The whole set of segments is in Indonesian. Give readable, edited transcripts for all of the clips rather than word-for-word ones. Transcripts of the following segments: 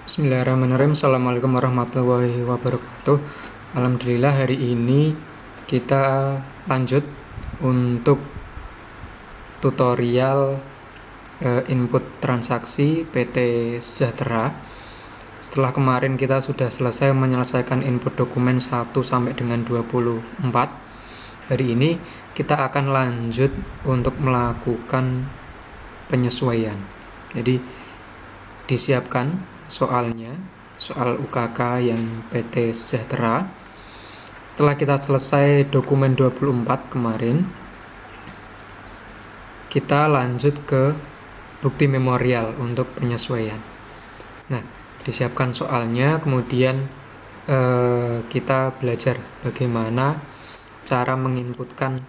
Bismillahirrahmanirrahim. Assalamualaikum warahmatullahi wabarakatuh. Alhamdulillah hari ini kita lanjut untuk tutorial input transaksi PT Sejahtera. Setelah kemarin kita sudah selesai menyelesaikan input dokumen 1 sampai dengan 24. Hari ini kita akan lanjut untuk melakukan penyesuaian. Jadi disiapkan soalnya, soal UKK yang PT Sejahtera. Setelah kita selesai dokumen 24 kemarin, kita lanjut ke bukti memorial untuk penyesuaian. Nah, disiapkan soalnya, kemudian kita belajar bagaimana cara menginputkan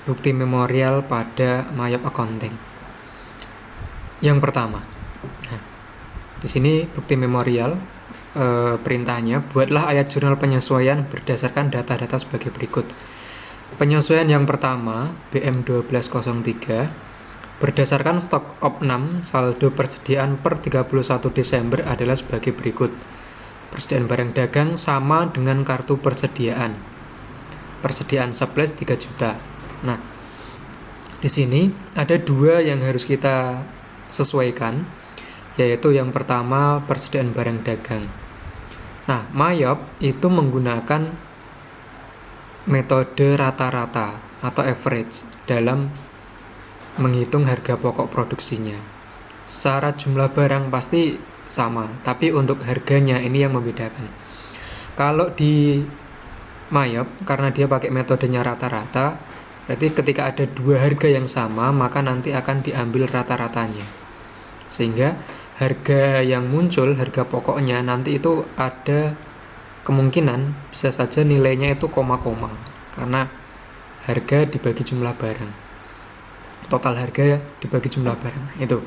bukti memorial pada Mayop Accounting. Yang pertama, di sini bukti memorial, perintahnya, buatlah ayat jurnal penyesuaian berdasarkan data-data sebagai berikut. Penyesuaian yang pertama, BM1203, berdasarkan stok opnam saldo persediaan per 31 Desember adalah sebagai berikut. Persediaan barang dagang sama dengan kartu persediaan. Persediaan surplus 3 juta. Nah, di sini ada dua yang harus kita sesuaikan, yaitu yang pertama persediaan barang dagang. Nah, Mayop itu menggunakan metode rata-rata atau average dalam menghitung harga pokok produksinya. Secara jumlah barang pasti sama, tapi untuk harganya ini yang membedakan. Kalau di Mayop, karena dia pakai metodenya rata-rata, berarti ketika ada dua harga yang sama, maka nanti akan diambil rata-ratanya. Sehingga harga yang muncul, harga pokoknya nanti itu ada kemungkinan bisa saja nilainya itu koma-koma, karena harga dibagi jumlah barang, total harga dibagi jumlah barang. Itu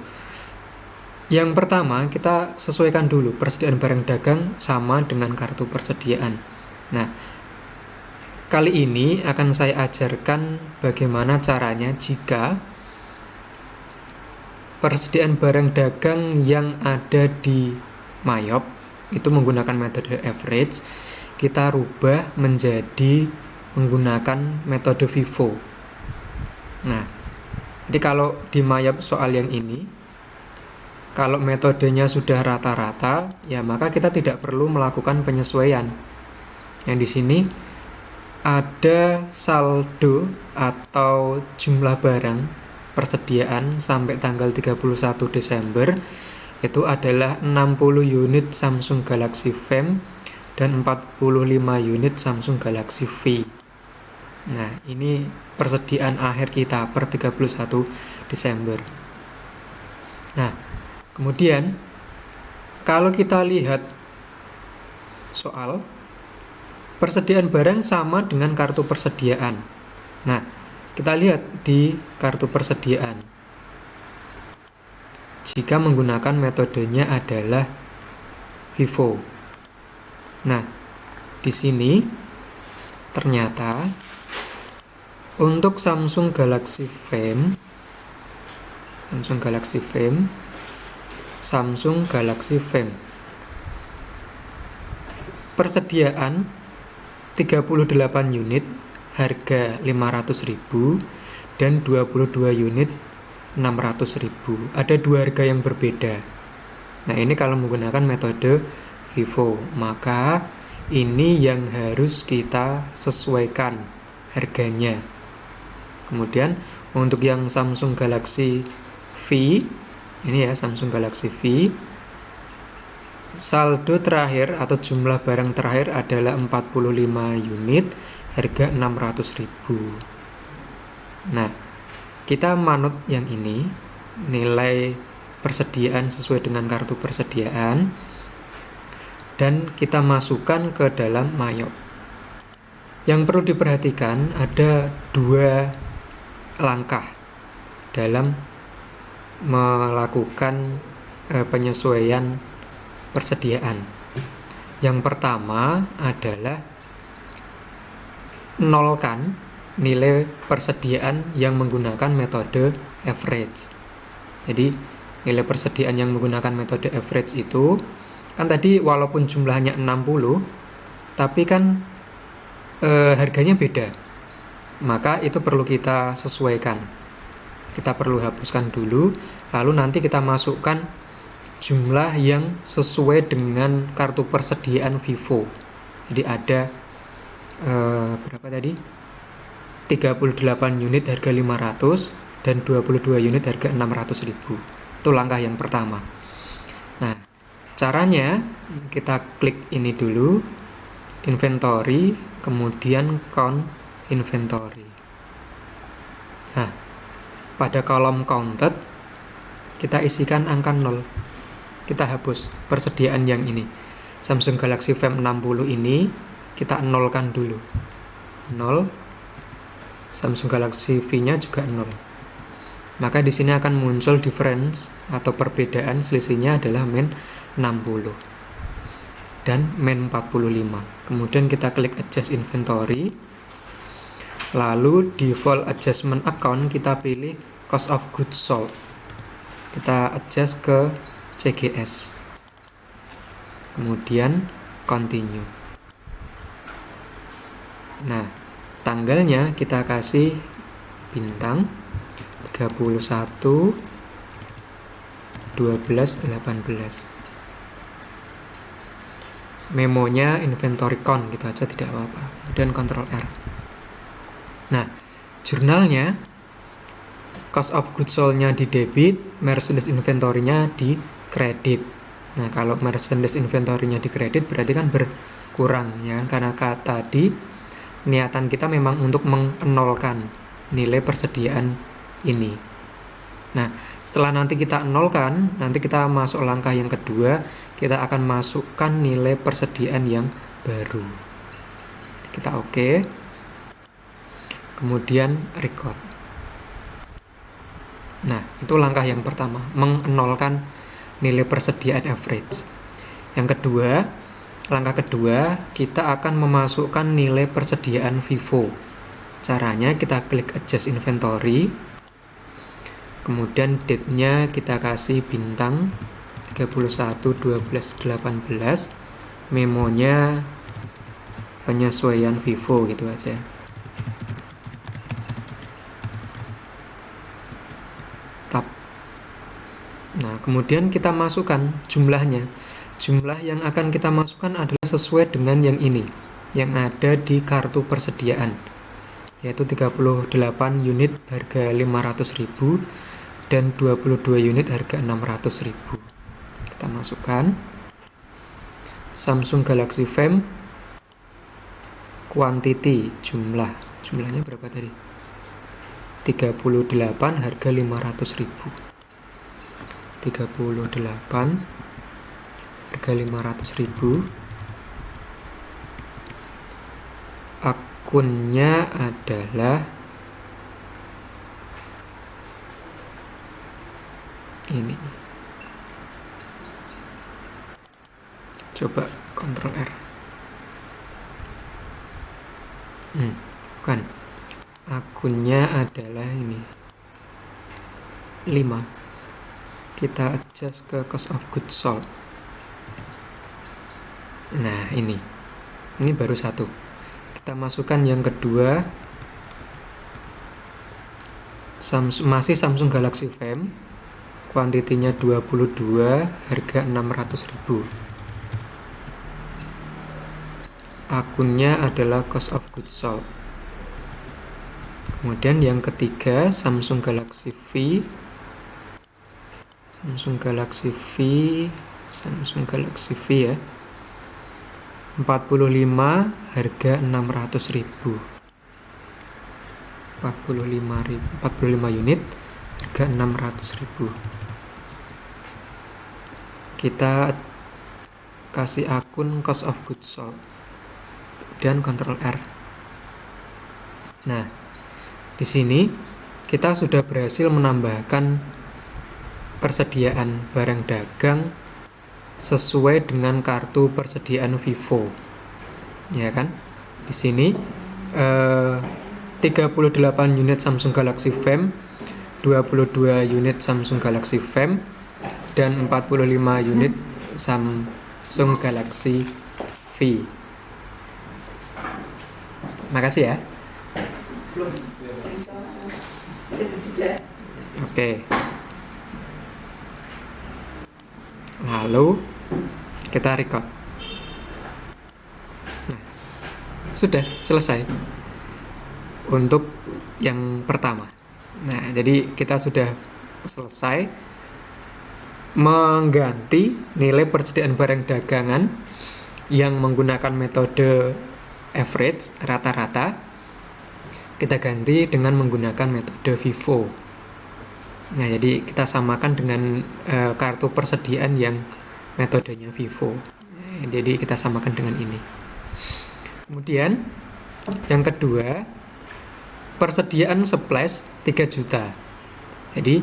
yang pertama, kita sesuaikan dulu persediaan barang dagang sama dengan kartu persediaan. Nah, kali ini akan saya ajarkan bagaimana caranya jika persediaan barang dagang yang ada di Mayop itu menggunakan metode average, kita rubah menjadi menggunakan metode FIFO. Nah, jadi kalau di Mayop soal yang ini, kalau metodenya sudah rata-rata, ya maka kita tidak perlu melakukan penyesuaian. Yang di sini ada saldo atau jumlah barang persediaan sampai tanggal 31 Desember itu adalah 60 unit Samsung Galaxy Fame dan 45 unit Samsung Galaxy V. Nah, ini persediaan akhir kita per 31 Desember. Nah, kemudian kalau kita lihat soal persediaan barang sama dengan kartu persediaan. Nah, kita lihat di kartu persediaan. Jika menggunakan metodenya adalah FIFO. Nah, di sini ternyata untuk Samsung Galaxy Fame, persediaan 38 unit harga 500.000 dan 22 unit 600.000. Ada dua harga yang berbeda. Nah, ini kalau menggunakan metode FIFO, maka ini yang harus kita sesuaikan harganya. Kemudian untuk yang Samsung Galaxy V, ini ya Samsung Galaxy V, saldo terakhir atau jumlah barang terakhir adalah 45 unit harga 600.000. Nah, kita manut yang ini, nilai persediaan sesuai dengan kartu persediaan, dan kita masukkan ke dalam Mayop. Yang perlu diperhatikan ada dua langkah dalam melakukan penyesuaian persediaan. Yang pertama adalah nolkan nilai persediaan yang menggunakan metode average. Jadi nilai persediaan yang menggunakan metode average itu kan tadi walaupun jumlahnya 60 tapi kan harganya beda, maka itu perlu kita sesuaikan. Kita perlu hapuskan dulu, lalu nanti kita masukkan jumlah yang sesuai dengan kartu persediaan Vivo. Jadi ada berapa tadi? 38 unit harga 500 dan 22 unit harga 600.000. Itu langkah yang pertama. Nah, caranya kita klik ini dulu, inventory, kemudian count inventory. Nah, pada kolom counted kita isikan angka 0. Kita hapus persediaan yang ini. Samsung Galaxy Fam 60 ini kita nolkan dulu. 0. Samsung Galaxy V-nya juga 0. Maka di sini akan muncul difference atau perbedaan, selisihnya adalah min 60 dan min 45. Kemudian kita klik adjust inventory. Lalu default adjustment account kita pilih cost of goods sold. Kita adjust ke CGS. Kemudian continue. Nah, tanggalnya kita kasih bintang 31 12 18. Memonya inventory count gitu aja, tidak apa-apa. Kemudian Ctrl R. Nah, jurnalnya cost of goods sold-nya di debit, merchandise inventory-nya di kredit. Nah, kalau merchandise inventory-nya di kredit berarti kan berkurang ya, karena tadi niatan kita memang untuk menolkan nilai persediaan ini. Nah, setelah nanti kita nolkan, nanti kita masuk langkah yang kedua, kita akan masukkan nilai persediaan yang baru. Kita oke. Kemudian record. Nah, itu langkah yang pertama, menolkan nilai persediaan average. Yang kedua, langkah kedua, kita akan memasukkan nilai persediaan Vivo. Caranya kita klik adjust inventory. Kemudian date-nya kita kasih bintang 31 12 18. Memonya penyesuaian Vivo gitu aja. Tab. Nah, kemudian kita masukkan jumlahnya. Jumlah yang akan kita masukkan adalah sesuai dengan yang ini, yang ada di kartu persediaan, yaitu 38 unit harga 500.000 dan 22 unit harga 600.000. Kita masukkan Samsung Galaxy Fam quantity, jumlahnya berapa tadi? 38 harga 500.000. 38 harga 500.000. Akunnya adalah ini. Coba Ctrl R. Bukan. Akunnya adalah ini. 5. Kita adjust ke cost of goods sold. Nah, ini baru satu. Kita masukkan yang kedua. Masih Samsung Galaxy Fam. Kuantitinya 22, harga 600.000. Akunnya adalah cost of goods sold. Kemudian yang ketiga, Samsung Galaxy V. Samsung Galaxy V ya. 45, harga 600.000. 45 unit harga 600.000. Kita kasih akun cost of goods sold dan Ctrl R. Nah, di sini kita sudah berhasil menambahkan persediaan barang dagang sesuai dengan kartu persediaan Vivo. Ya kan? Di sini 38 unit Samsung Galaxy Fam, 22 unit Samsung Galaxy Fam, dan 45 unit Samsung Galaxy V. Makasih ya. Oke. Lalu kita record. Nah, sudah selesai untuk yang pertama. Nah, jadi kita sudah selesai mengganti nilai persediaan barang dagangan yang menggunakan metode average, rata-rata, kita ganti dengan menggunakan metode FIFO. Nah, jadi kita samakan dengan kartu persediaan yang metodenya FIFO. Jadi kita samakan dengan ini. Kemudian yang kedua, persediaan supplies 3 juta. Jadi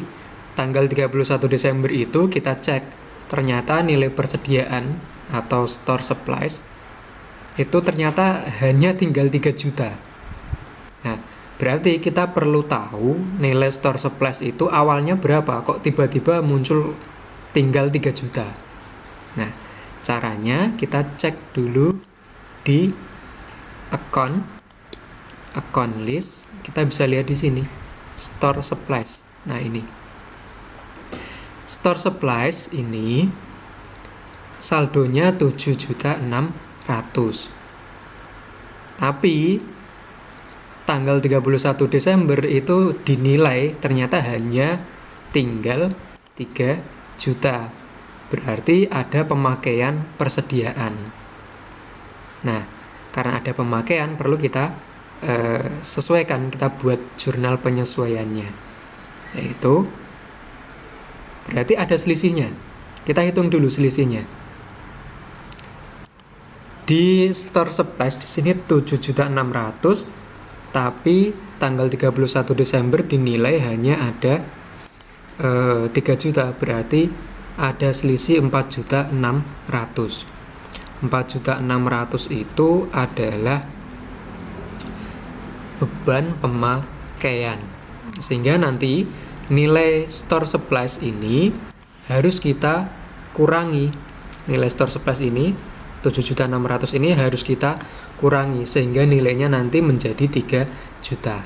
tanggal 31 Desember itu kita cek, ternyata nilai persediaan atau store supplies itu ternyata hanya tinggal 3 juta. Nah, berarti kita perlu tahu nilai store supplies itu awalnya berapa, kok tiba-tiba muncul tinggal 3 juta. Nah, caranya kita cek dulu di account list, kita bisa lihat di sini store supplies. Nah, ini store supplies ini saldonya 7.600.000. Tapi tanggal 31 Desember itu dinilai ternyata hanya tinggal 3 juta. Berarti ada pemakaian persediaan. Nah, karena ada pemakaian perlu kita sesuaikan, kita buat jurnal penyesuaiannya. Yaitu berarti ada selisihnya. Kita hitung dulu selisihnya. Di store supplies di sini 7.600.000, tapi tanggal 31 Desember dinilai hanya ada 3 juta, berarti ada selisih 4.600.000. 4.600.000 itu adalah beban pemakaian. Sehingga nanti nilai store supplies ini harus kita kurangi. Nilai store supplies ini 7.600.000 ini harus kita kurangi sehingga nilainya nanti menjadi 3 juta.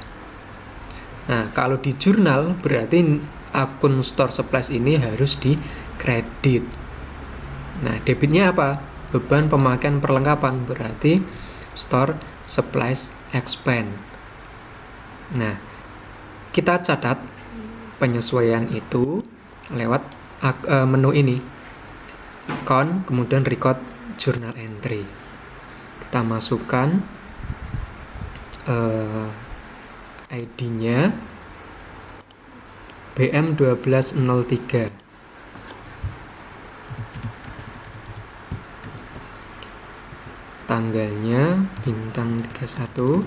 Nah, kalau di jurnal berarti akun store supplies ini harus dikredit. Nah, debitnya apa? Beban pemakaian perlengkapan, berarti store supplies expense. Nah, kita catat penyesuaian itu lewat menu ini, account, kemudian record journal entry. Kita masukkan ID-nya BM1203. Tanggalnya bintang 31.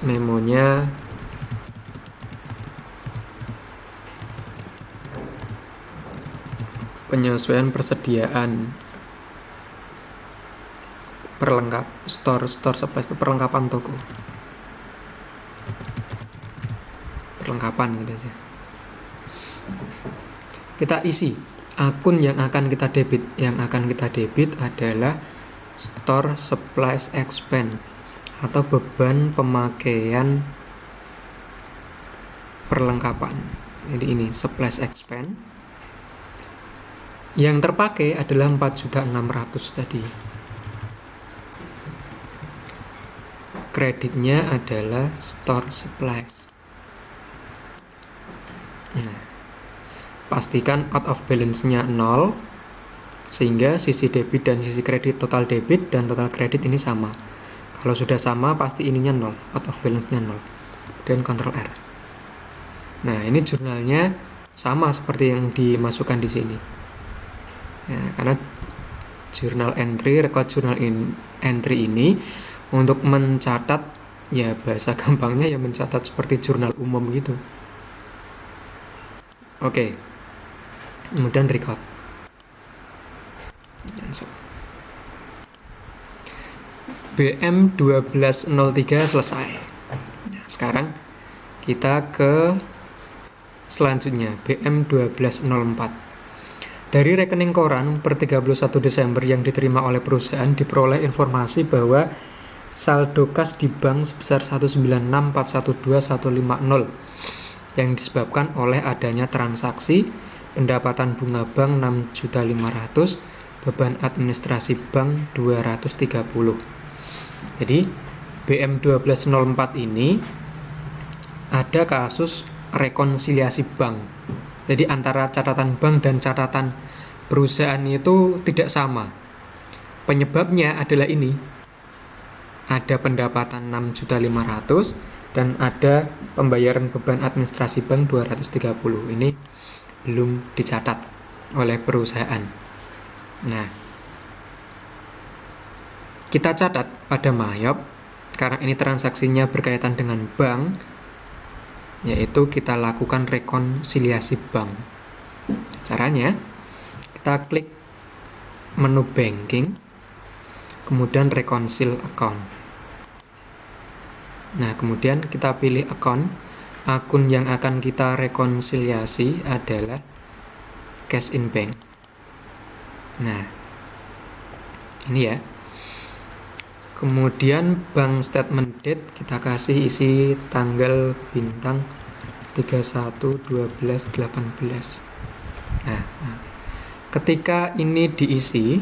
Memonya penyesuaian persediaan perlengkap store supplies itu perlengkapan toko, perlengkapan gitu aja. Kita isi akun yang akan kita debit. Yang akan kita debit adalah store supplies expense atau beban pemakaian perlengkapan. Jadi ini supplies expense. Yang terpakai adalah 4.600.000 tadi. Kreditnya adalah store supplies. Nah, pastikan out of balance-nya 0 sehingga sisi debit dan sisi kredit, total debit dan total kredit ini sama. Kalau sudah sama pasti ininya 0, out of balance-nya 0. Dan Ctrl R. Nah, ini jurnalnya sama seperti yang dimasukkan di sini. Ya, karena jurnal entry, record jurnal entry ini untuk mencatat, ya bahasa gampangnya ya mencatat seperti jurnal umum gitu. Oke. Kemudian record. BM1203 selesai. Nah, sekarang kita ke selanjutnya BM1204. Dari rekening koran per 31 Desember yang diterima oleh perusahaan diperoleh informasi bahwa saldo kas di bank sebesar 196412150 yang disebabkan oleh adanya transaksi pendapatan bunga bank 6.500.000, beban administrasi bank 230. Jadi BM1204 ini ada kasus rekonsiliasi bank. Jadi antara catatan bank dan catatan perusahaan itu tidak sama. Penyebabnya adalah ini. Ada pendapatan 6.500.000 dan ada pembayaran beban administrasi bank 230. Ini belum dicatat oleh perusahaan. Nah, kita catat pada Mayop karena ini transaksinya berkaitan dengan bank, yaitu kita lakukan rekonsiliasi bank. Caranya, kita klik menu banking, kemudian reconcile account. Nah, kemudian kita pilih akun yang akan kita rekonsiliasi adalah cash in bank. Nah, ini ya. Kemudian bank statement date kita kasih isi tanggal bintang 31/12/18. Nah, ketika ini diisi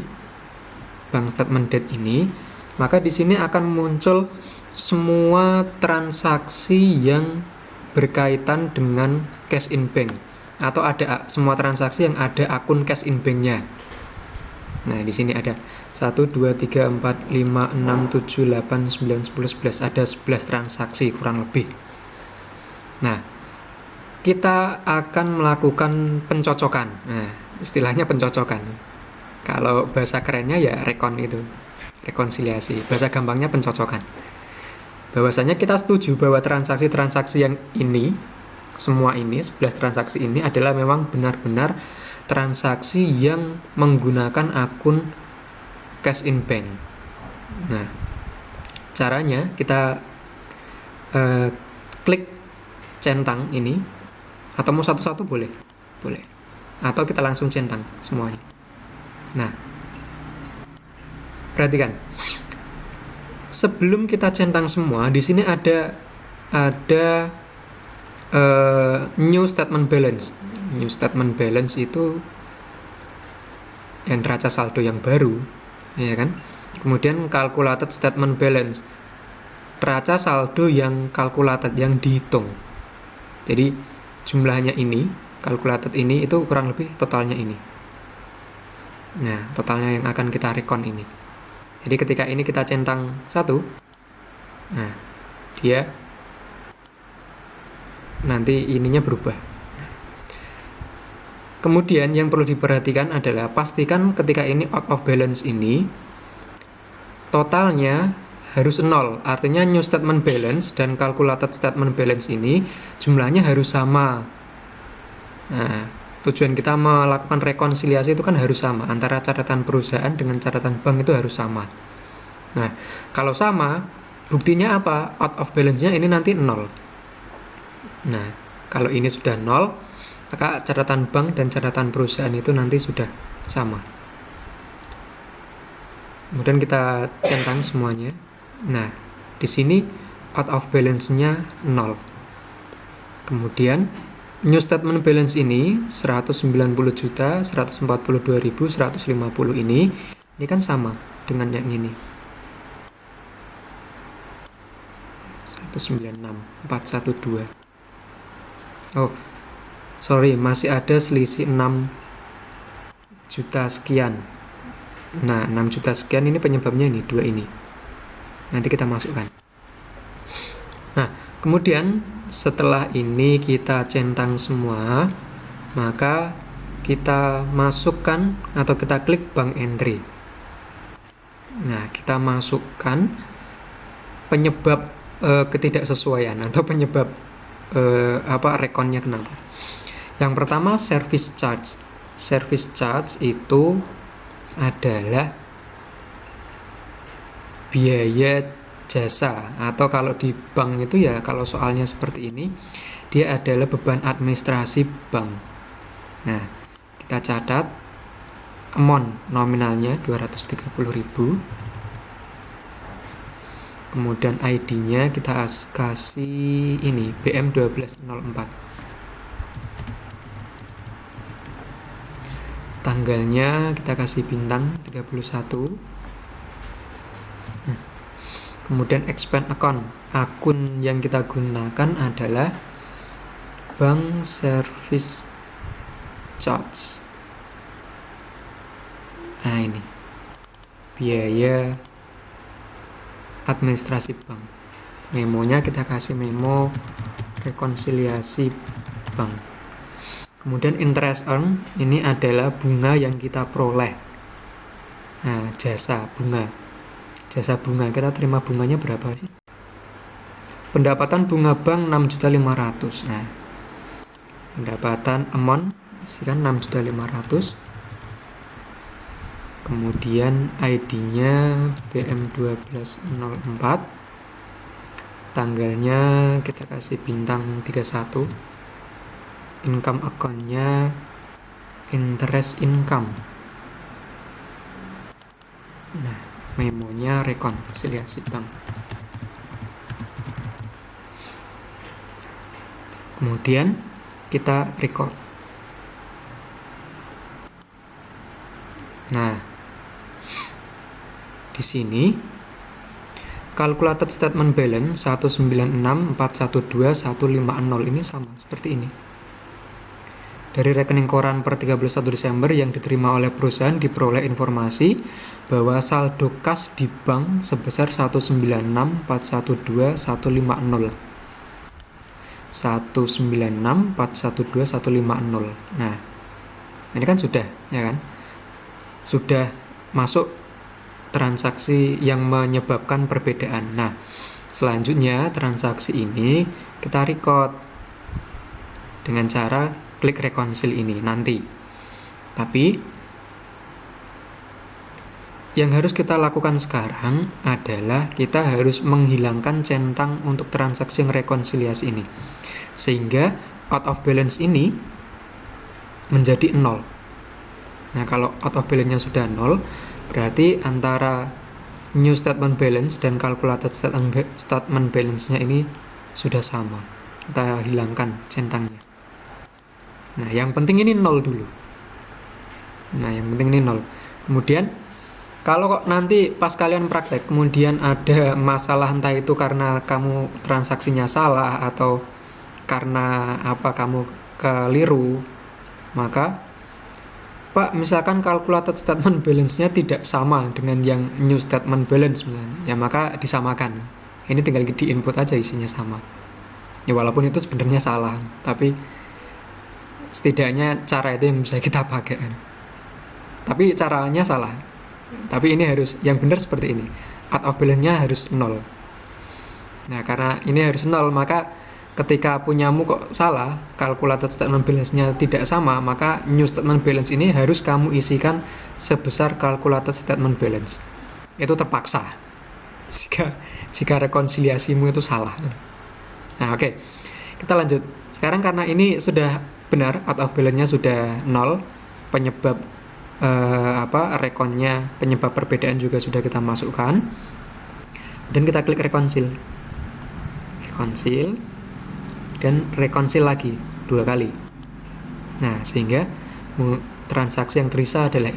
bank statement date ini, maka di sini akan muncul semua transaksi yang berkaitan dengan cash in bank atau ada semua transaksi yang ada akun cash in bank-nya. Nah, di sini ada 1, 2, 3, 4, 5, 6, 7, 8, 9, 10, 11. Ada 11 transaksi kurang lebih. Nah, kita akan melakukan pencocokan. Nah, istilahnya pencocokan. Kalau bahasa kerennya ya rekonsiliasi. Bahasa gampangnya pencocokan. Bahwasanya kita setuju bahwa transaksi-transaksi yang ini, semua ini, 11 transaksi ini adalah memang benar-benar transaksi yang menggunakan akun cash in bank. Nah, caranya kita klik centang ini, atau mau satu-satu boleh, atau kita langsung centang semuanya. Nah, perhatikan, sebelum kita centang semua, di sini ada new statement balance. New statement balance itu yang neraca saldo yang baru, ya kan? Kemudian calculated statement balance, neraca saldo yang calculated, yang dihitung. Jadi jumlahnya ini, calculated ini itu kurang lebih totalnya ini. Nah, totalnya yang akan kita rekon ini. Jadi ketika ini kita centang 1, nah dia nanti ininya berubah. Kemudian yang perlu diperhatikan adalah pastikan ketika ini out of balance ini totalnya harus 0. Artinya new statement balance dan calculated statement balance ini jumlahnya harus sama. Nah, tujuan kita melakukan rekonsiliasi itu kan harus sama. Antara catatan perusahaan dengan catatan bank itu harus sama. Nah, kalau sama, buktinya apa? Out of balance-nya ini nanti 0. Nah, kalau ini sudah 0, maka catatan bank dan catatan perusahaan itu nanti sudah sama. Kemudian kita centang semuanya. Nah, di sini out of balance-nya 0. Kemudian new statement balance ini 190 juta 142.150 ini kan sama dengan yang ini. 196.412. Oh, sorry, masih ada selisih 6 juta sekian. Nah, 6 juta sekian ini penyebabnya ini, 2 ini. Nanti kita masukkan. Nah, kemudian setelah ini kita centang semua, maka kita masukkan atau kita klik bank entry. Nah, kita masukkan penyebab ketidaksesuaian atau penyebab rekonnya kenapa. Yang pertama, service charge. Service charge itu adalah biaya jasa, atau kalau di bank itu ya, kalau soalnya seperti ini, dia adalah beban administrasi bank. Nah, kita catat amount nominalnya 230.000. Kemudian ID-nya kita kasih ini BM1204. Tanggalnya kita kasih bintang 31. Kemudian expand account. Akun yang kita gunakan adalah bank service charge. Nah, ini biaya administrasi bank. Memonya kita kasih memo rekonsiliasi bank. Kemudian interest earn, ini adalah bunga yang kita peroleh. Nah, jasa bunga kita terima bunganya berapa sih? Pendapatan bunga bank 6.500.000. Nah, pendapatan amount isikan 6.500.000. Kemudian ID-nya BM1204. Tanggalnya kita kasih bintang 31. Income account-nya interest income. Nah, memonya rekonsiliasi bank. Kemudian kita record. Nah, di sini calculated statement balance 196.412.150 ini sama seperti ini. Dari rekening koran per 31 Desember yang diterima oleh perusahaan diperoleh informasi bahwa saldo kas di bank sebesar 196.412.150. 196.412.150. Nah, ini kan sudah, ya kan? Sudah masuk transaksi yang menyebabkan perbedaan. Nah, selanjutnya transaksi ini kita record dengan cara klik reconcile ini nanti. Tapi yang harus kita lakukan sekarang adalah kita harus menghilangkan centang untuk transaksi yang rekonsiliasi ini, sehingga out of balance ini menjadi 0. Nah, kalau out of balance-nya sudah 0, berarti antara new statement balance dan calculated statement balance-nya ini sudah sama. Kita hilangkan centangnya. Nah, yang penting ini 0 dulu. Kemudian kalau kok nanti pas kalian praktek kemudian ada masalah, entah itu karena kamu transaksinya salah atau karena kamu keliru, maka Pak, misalkan calculated statement balance-nya tidak sama dengan yang new statement balance misalnya, ya maka disamakan. Ini tinggal di input aja isinya sama. Ya walaupun itu sebenarnya salah, tapi setidaknya cara itu yang bisa kita pakai. Tapi caranya salah. Tapi ini harus, yang benar seperti ini. Out of balance-nya harus 0. Nah, karena ini harus 0, maka ketika punyamu kok salah, calculated statement balance-nya tidak sama, maka new statement balance ini harus kamu isikan sebesar calculated statement balance. Itu terpaksa. Jika rekonsiliasimu itu salah. Nah, oke. Kita lanjut. Sekarang karena ini sudah benar, out of balance-nya sudah 0, penyebab rekonnya, penyebab perbedaan juga sudah kita masukkan, dan kita klik reconcile dan reconcile lagi 2 kali. Nah, sehingga transaksi yang tersisa adalah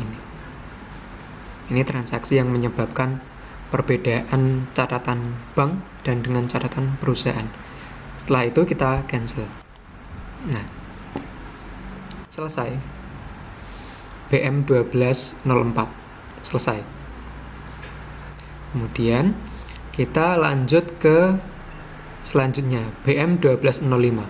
ini transaksi yang menyebabkan perbedaan catatan bank dan dengan catatan perusahaan. Setelah itu kita cancel. Nah, selesai. BM1204 selesai. Kemudian kita lanjut ke selanjutnya, BM1205.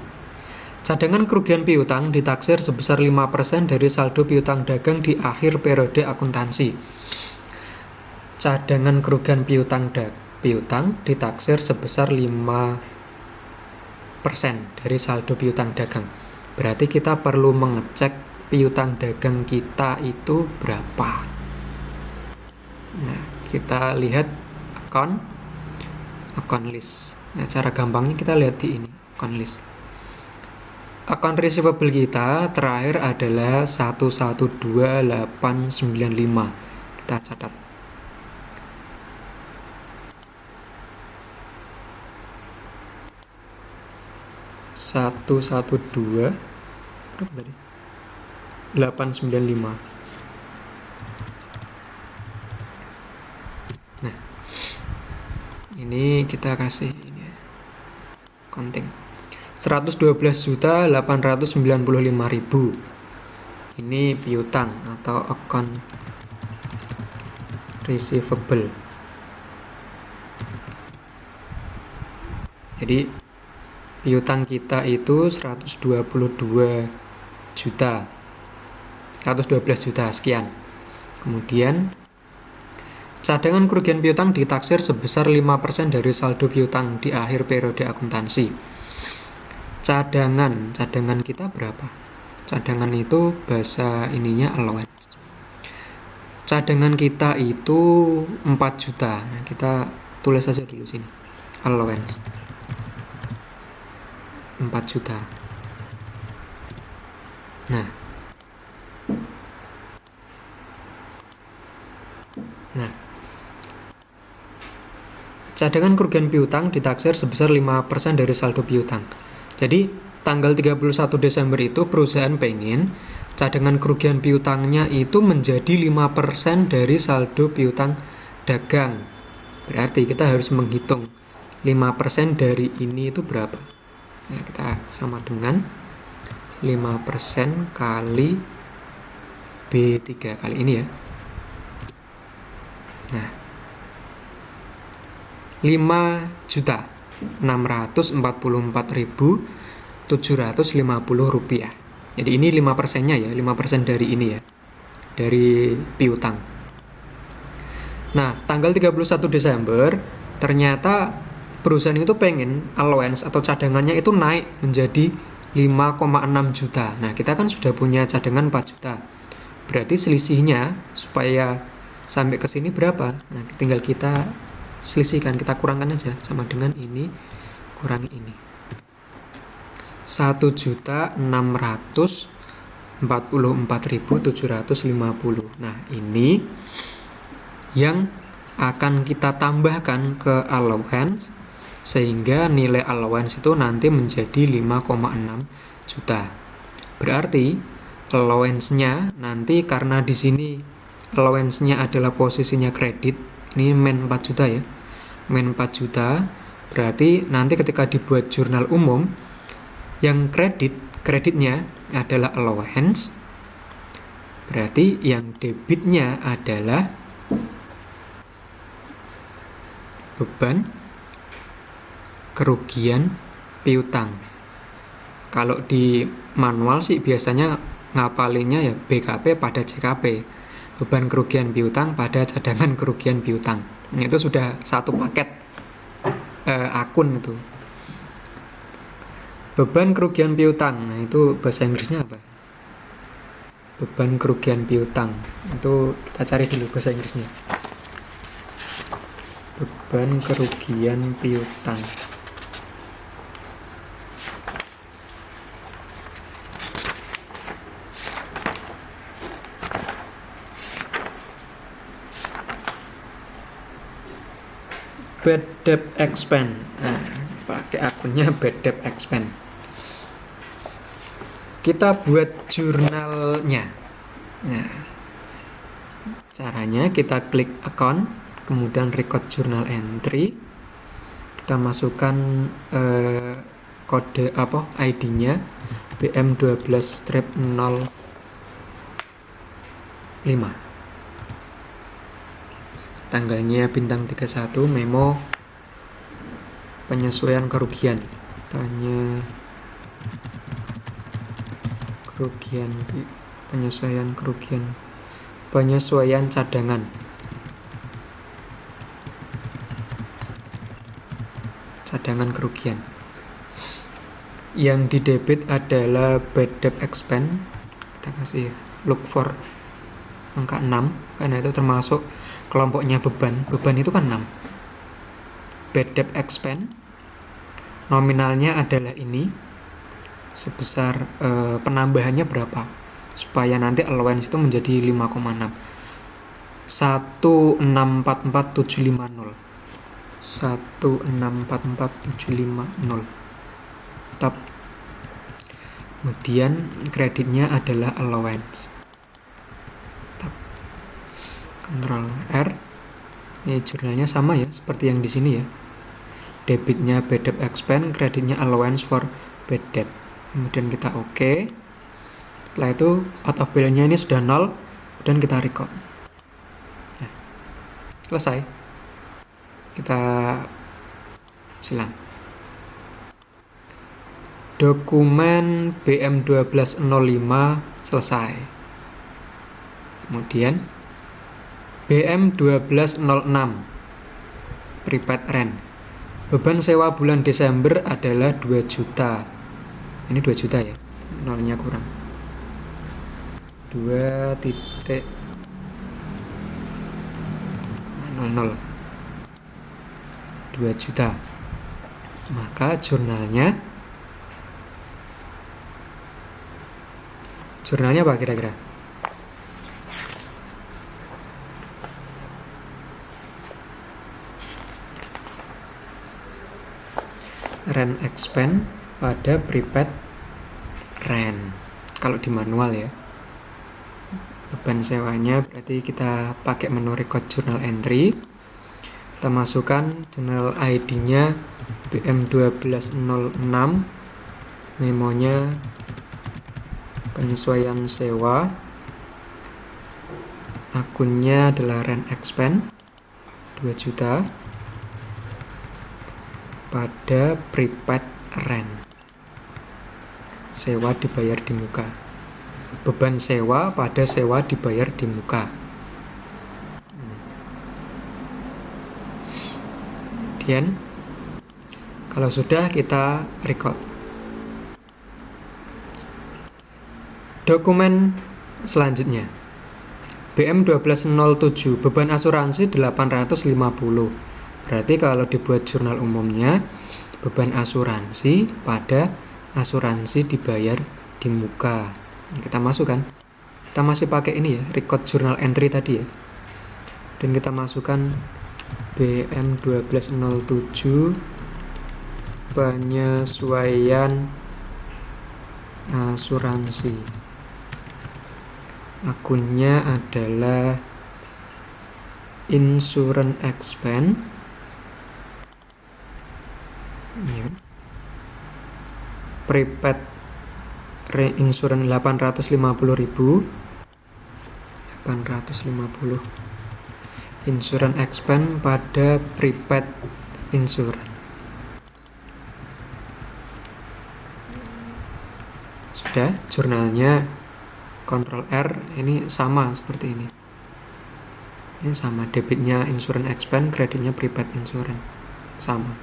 Cadangan kerugian piutang ditaksir sebesar 5% dari saldo piutang dagang di akhir periode akuntansi. Cadangan kerugian piutang ditaksir sebesar 5% dari saldo piutang dagang. Berarti kita perlu mengecek piutang dagang kita itu berapa. Nah, kita lihat account list. Ya, cara gampangnya kita lihat di ini, account list. account receivable kita terakhir adalah 112895. Kita catat. Berapa tadi? 895. Nah, ini kita kasih ini ya, counting 112.895.000. Ini piutang atau account receivable. Jadi piutang kita itu 112 juta. 112 juta sekian. Kemudian cadangan kerugian piutang ditaksir sebesar 5% dari saldo piutang di akhir periode akuntansi. Cadangan kita berapa? Cadangan itu bahasa ininya allowance. Cadangan kita itu 4 juta. Nah, kita tulis saja dulu sini. Allowance 4 juta. Nah, cadangan kerugian piutang ditaksir sebesar 5% dari saldo piutang. Jadi, tanggal 31 Desember itu perusahaan pengen cadangan kerugian piutangnya itu menjadi 5% dari saldo piutang dagang. Berarti kita harus menghitung 5% dari ini itu berapa. Nah, kita sama dengan 5% kali B3 kali ini ya. Nah, 5.644.750 rupiah. Jadi ini 5%-nya ya, 5% dari ini ya, dari piutang. Nah, tanggal 31 Desember ternyata perusahaan itu pengen allowance atau cadangannya itu naik menjadi 5,6 juta. Nah, kita kan sudah punya cadangan 4 juta. Berarti selisihnya supaya sampai ke sini berapa? Nah, tinggal kita selisihkan, kita kurangkan aja sama dengan ini kurangi ini. 1.644.750. Nah, ini yang akan kita tambahkan ke allowance sehingga nilai allowance itu nanti menjadi 5,6 juta. Berarti allowance-nya nanti karena di sini allowance-nya adalah posisinya kredit, ini men 4 juta ya. Men 4 juta berarti nanti ketika dibuat jurnal umum yang kreditnya adalah allowance, berarti yang debitnya adalah beban kerugian piutang. Kalau di manual sih biasanya ngapalinnya ya BKP pada CKP, beban kerugian piutang pada cadangan kerugian piutang. Itu sudah satu paket akun itu. Beban kerugian piutang, nah itu bahasa Inggrisnya apa? Beban kerugian piutang. Itu kita cari dulu bahasa Inggrisnya. Beban kerugian piutang. Bad debt expense. Nah, pakai akunnya bad debt expense. Kita buat jurnalnya. Nah, caranya kita klik account, kemudian record journal entry. Kita masukkan kode ID-nya BM12-05. Tanggalnya bintang 31, memo penyesuaian kerugian. Penyesuaian cadangan. Cadangan kerugian. Yang didebit adalah bad debt expense. Kita kasih look for angka 6 karena itu termasuk kelompoknya beban. Beban itu kan 6. Bad debt expense nominalnya adalah ini sebesar penambahannya berapa supaya nanti allowance itu menjadi 5,6. 1644750 1644750. Tetap. Kemudian kreditnya adalah allowance. Tetap. Ctrl R. Ini jurnalnya sama ya seperti yang di sini ya. Debitnya bad debt expense, kreditnya allowance for bad debt. Kemudian kita oke. Setelah itu out of balance-nya ini sudah 0 dan kita record. Nah, selesai. Kita silang. Dokumen BM1205 selesai. Kemudian BM1206 prepaid rent. Beban sewa bulan Desember adalah 2 juta. Ini 2 juta ya. Nolnya kurang. 2.00 2 juta. Maka jurnalnya apa kira-kira? Rent expense pada prepaid rent. Kalau di manual ya. Beban sewanya berarti kita pakai menu record journal entry. Kita masukkan journal ID-nya BM1206, memonya penyesuaian sewa, akunnya adalah rent expense 2 juta pada prepaid rent, sewa dibayar di muka. Beban sewa pada sewa dibayar di muka. Kemudian kalau sudah kita record. Dokumen selanjutnya BM1207 beban asuransi 850. Berarti kalau dibuat jurnal umumnya beban asuransi pada asuransi dibayar di muka. Kita masukkan. Kita masih pakai ini ya, record journal entry tadi ya. Dan kita masukkan BM1207 penyesuaian asuransi. Akunnya adalah insurance expense ya. Prepaid reinsurance 850.000 insurance expense pada prepaid insurance. Sudah, jurnalnya Ctrl R ini sama seperti ini. Ini sama, debitnya insurance expense, kreditnya prepaid insurance. Sama.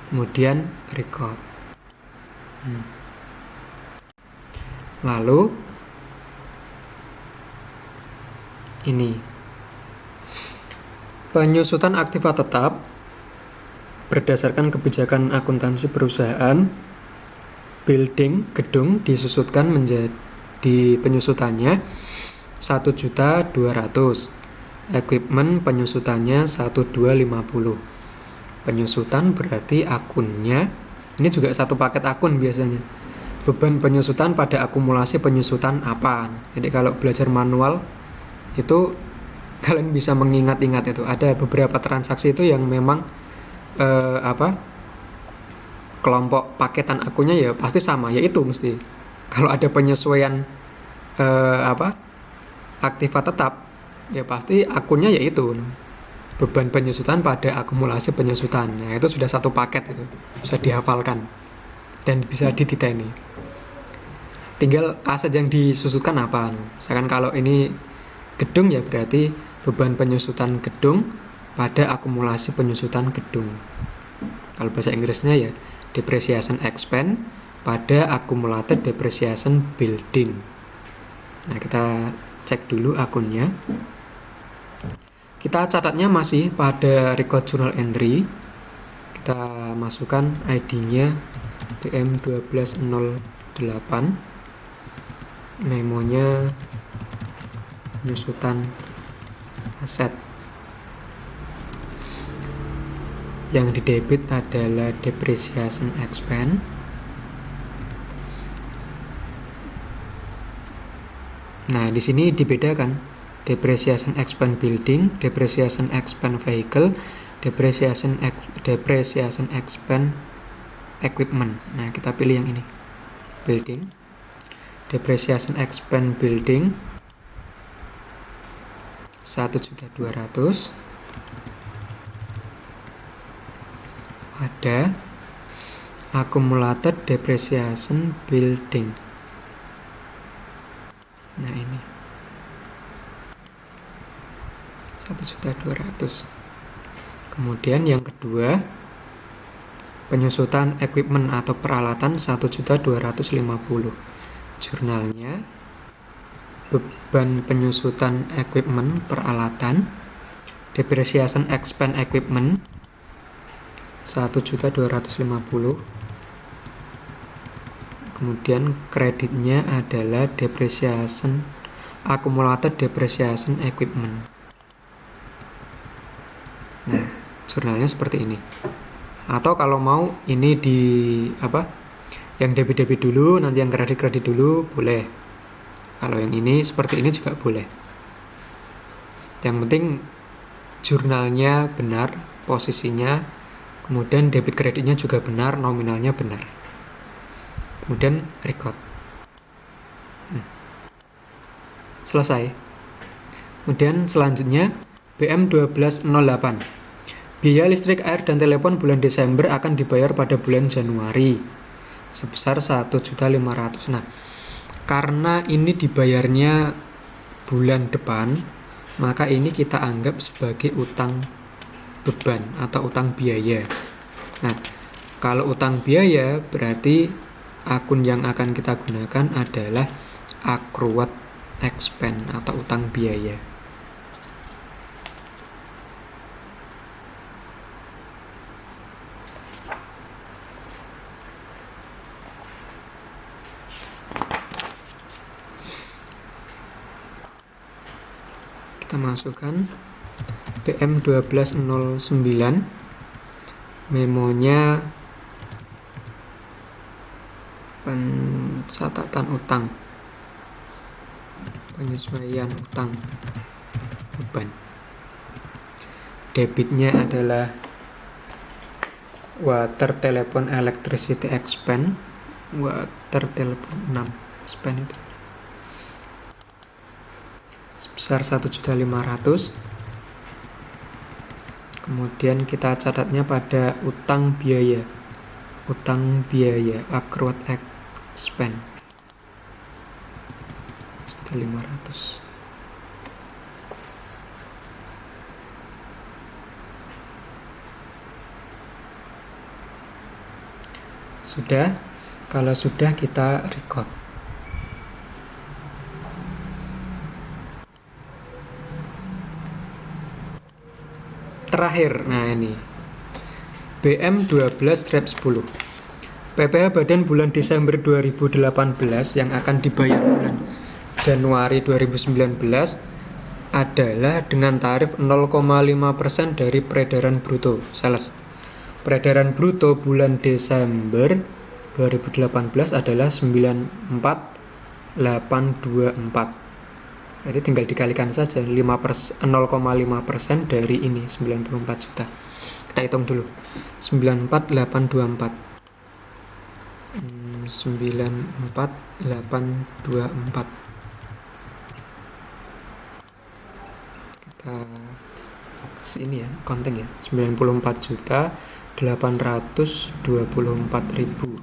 Kemudian record. Lalu ini penyusutan aktiva tetap berdasarkan kebijakan akuntansi perusahaan. Building, gedung disusutkan menjadi penyusutannya 1.200.000. Equipment penyusutannya 1.250. Penyusutan berarti akunnya ini juga satu paket akun biasanya. Beban penyusutan pada akumulasi penyusutan apa. Jadi kalau belajar manual itu kalian bisa mengingat-ingat itu. Ada beberapa transaksi itu yang memang kelompok paketan akunnya ya pasti sama, yaitu mesti kalau ada penyesuaian aktiva tetap ya pasti akunnya yaitu beban penyusutan pada akumulasi penyusutan. Nah, itu sudah satu paket, itu bisa dihafalkan dan bisa dititeni. Tinggal aset yang disusutkan apa. Misalkan kalau ini gedung ya berarti beban penyusutan gedung pada akumulasi penyusutan gedung. Kalau bahasa Inggrisnya ya depreciation expense pada accumulated depreciation building. Nah, kita cek dulu akunnya. Kita catatnya masih pada record journal entry. kita masukkan ID-nya BM1208, memonya penyusutan aset. Yang didebit adalah depreciation expense. Nah, di sini dibedakan depreciation expense building, depreciation expense vehicle, depreciation expense equipment. Nah, kita pilih yang ini. Building. Depreciation expense building 1.200.000 ada accumulated depreciation building. Nah, ini 1.200.000. Kemudian yang kedua, penyusutan equipment atau peralatan 1.250. Jurnalnya beban penyusutan equipment peralatan, depreciation expense equipment 1.250. Kemudian kreditnya adalah depreciation accumulated depreciation equipment. Nah, jurnalnya seperti ini. Atau kalau mau ini di yang debit dulu, nanti yang kredit dulu, boleh. Kalau yang ini seperti ini juga boleh. Yang penting jurnalnya benar, posisinya, kemudian debit kreditnya juga benar, nominalnya benar. Kemudian record. Selesai. Kemudian selanjutnya BM1208. Biaya listrik, air, dan telepon bulan Desember akan dibayar pada bulan Januari sebesar 1.500.000. Nah, karena ini dibayarnya bulan depan, maka ini kita anggap sebagai utang beban atau utang biaya. Nah, kalau utang biaya berarti akun yang akan kita gunakan adalah accrued expense atau utang biaya. Kita masukkan BM1209, memonya pencatatan utang, penyesuaian utang beban. Debitnya adalah water, telepon, electricity expense. Water, telepon 6 expense itu sebesar 1.500.000. Kemudian kita catatnya pada utang biaya accrued expense 1.500.000. Sudah. Kalau sudah, kita record. Terakhir, nah ini BM12-10. PPh Badan bulan Desember 2018 yang akan dibayar bulan Januari 2019 adalah dengan tarif 0,5% dari peredaran bruto sales. Peredaran bruto bulan Desember 2018 adalah 94.824. Jadi tinggal dikalikan saja 0,5% dari ini 94 juta. Kita hitung dulu. 94.824. 94.824. Kita sini ya, counting ya. 94 juta 824.000.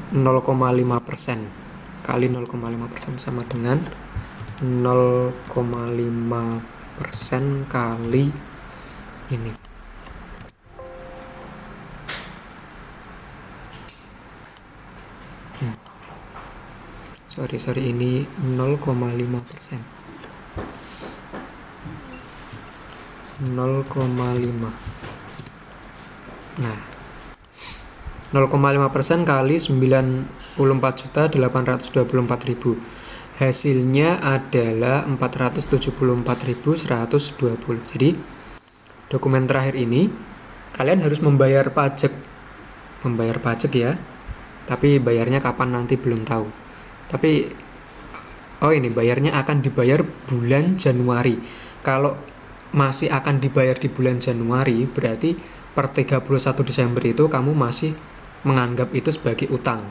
0,5% kali 0,5% sama dengan 0,5% kali ini. Sorry, ini 0,5%. 0,5. Nah, 0,5% kali 94.824.000. Hasilnya adalah 474.120. Jadi dokumen terakhir ini kalian harus membayar pajak. Membayar pajak ya. Tapi bayarnya kapan nanti belum tahu. Tapi ini bayarnya akan dibayar bulan Januari. Kalau masih akan dibayar di bulan Januari, berarti per 31 Desember itu kamu masih menganggap itu sebagai utang.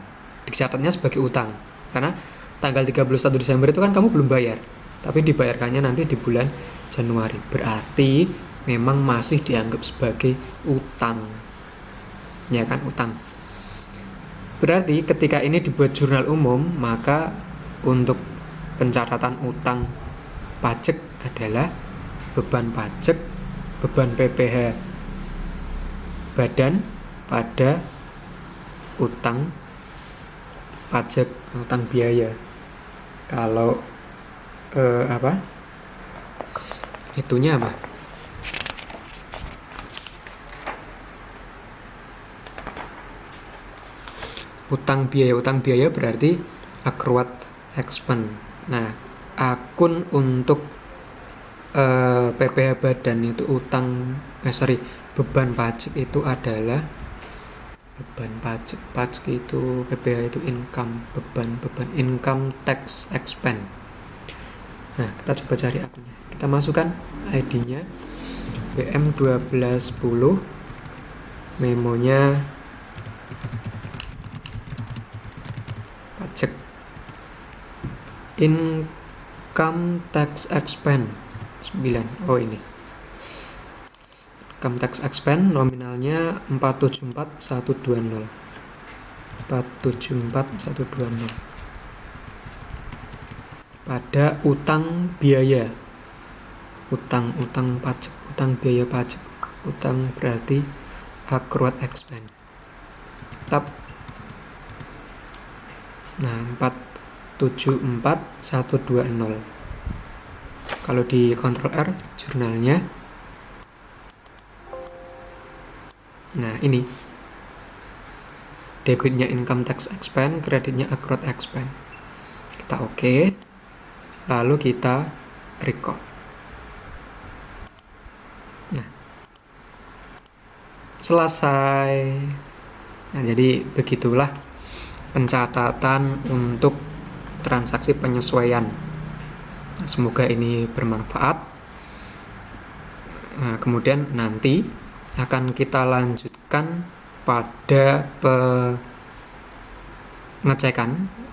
Dicatatnya sebagai utang. Karena tanggal 31 Desember itu kan kamu belum bayar, tapi dibayarkannya nanti di bulan Januari. Berarti memang masih dianggap sebagai utang. Ya kan, utang. Berarti ketika ini dibuat jurnal umum, maka untuk pencatatan utang pajak adalah beban pajak, beban PPh badan pada utang pajak, utang biaya. Kalau itunya apa? Utang biaya berarti accrued expense. Nah, akun untuk PPh badan itu beban pajak itu adalah beban pajak itu PPh itu income, beban income tax expense. Nah, kita coba cari akunnya. Kita masukkan ID-nya BM1210, memonya pajak, income tax expense 9. Ini income tax expense nominalnya 474.120. 474.120 pada utang biaya, utang pajak, utang biaya pajak, utang berarti accrued expense. Nah, 474.120. Kalau di Ctrl R jurnalnya, nah ini debitnya income tax expense, kreditnya accrued expense. Kita oke, lalu kita record. Nah, selesai. Nah, jadi begitulah pencatatan untuk transaksi penyesuaian. Semoga ini bermanfaat. Nah, kemudian nanti akan kita lanjutkan pada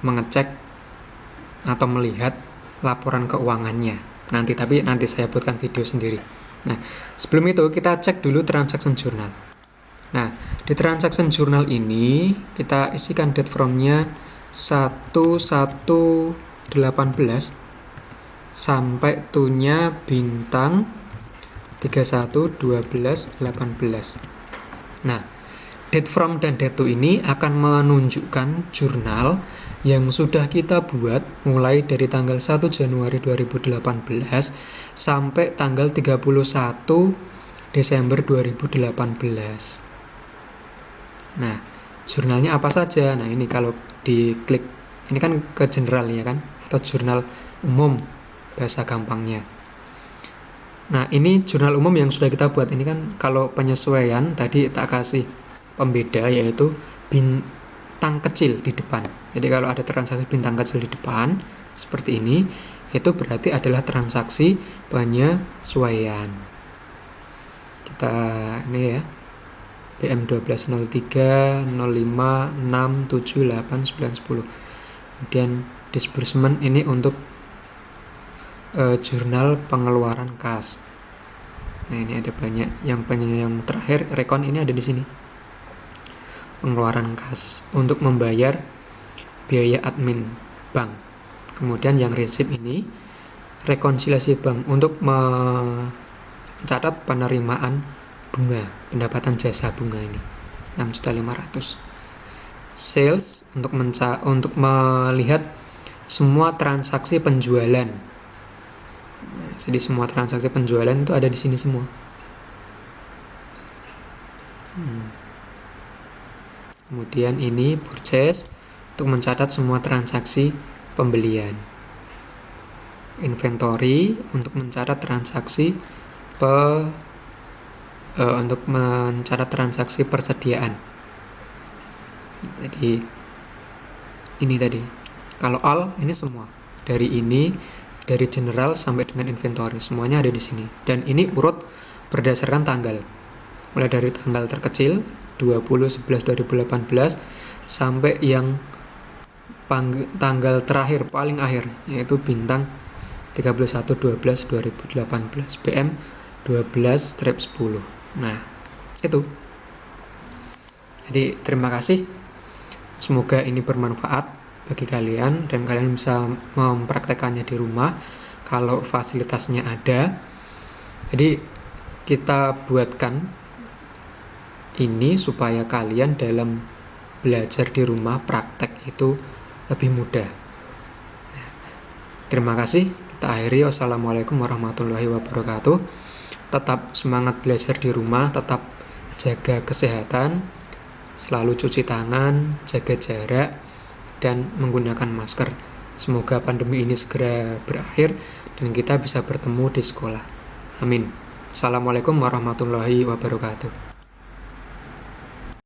mengecek atau melihat laporan keuangannya. Tapi nanti saya buatkan video sendiri. Nah, sebelum itu kita cek dulu transaction journal. Nah, di transaction journal ini kita isikan date from-nya 11/18 sampai to-nya bintang 31/12/18. Nah, date from dan date to ini akan menunjukkan jurnal yang sudah kita buat mulai dari tanggal 1 Januari 2018 sampai tanggal 31 Desember 2018. Nah, jurnalnya apa saja? Nah, ini kalau diklik, ini kan ke general ya kan, atau jurnal umum bahasa gampangnya. Nah, ini jurnal umum yang sudah kita buat. Ini kan kalau penyesuaian tadi tak kasih pembeda yaitu bintang kecil di depan. Jadi kalau ada transaksi bintang kecil di depan seperti ini, itu berarti adalah transaksi penyesuaian. Kita ini ya, BM1203 05 6 7 8 9 10. Kemudian disbursement ini untuk jurnal pengeluaran kas. Nah, ini ada banyak. Yang terakhir rekon ini ada di sini. Pengeluaran kas untuk membayar biaya admin bank. Kemudian yang resip ini rekonsiliasi bank untuk mencatat penerimaan bunga, pendapatan jasa bunga ini 6.500.000. Sales untuk melihat semua transaksi penjualan Jadi semua transaksi penjualan itu ada di sini semua. Kemudian ini purchase untuk mencatat semua transaksi pembelian. Inventory untuk mencatat transaksi persediaan. Jadi ini tadi. Kalau all ini semua. Dari general sampai dengan inventory semuanya ada di sini. Dan ini urut berdasarkan tanggal. Mulai dari tanggal terkecil 20/11/2018 sampai yang tanggal terakhir paling akhir yaitu bintang 31/12/2018 BM 12/10. Nah, itu. Jadi terima kasih. Semoga ini bermanfaat bagi kalian dan kalian bisa mempraktekannya di rumah kalau fasilitasnya ada. Jadi kita buatkan ini supaya kalian dalam belajar di rumah praktek itu lebih mudah. Terima kasih. Kita akhiri. Wassalamualaikum warahmatullahi wabarakatuh. Tetap semangat belajar di rumah, tetap jaga kesehatan, selalu cuci tangan, jaga jarak, dan menggunakan masker. Semoga pandemi ini segera berakhir dan kita bisa bertemu di sekolah. Amin. Assalamualaikum warahmatullahi wabarakatuh.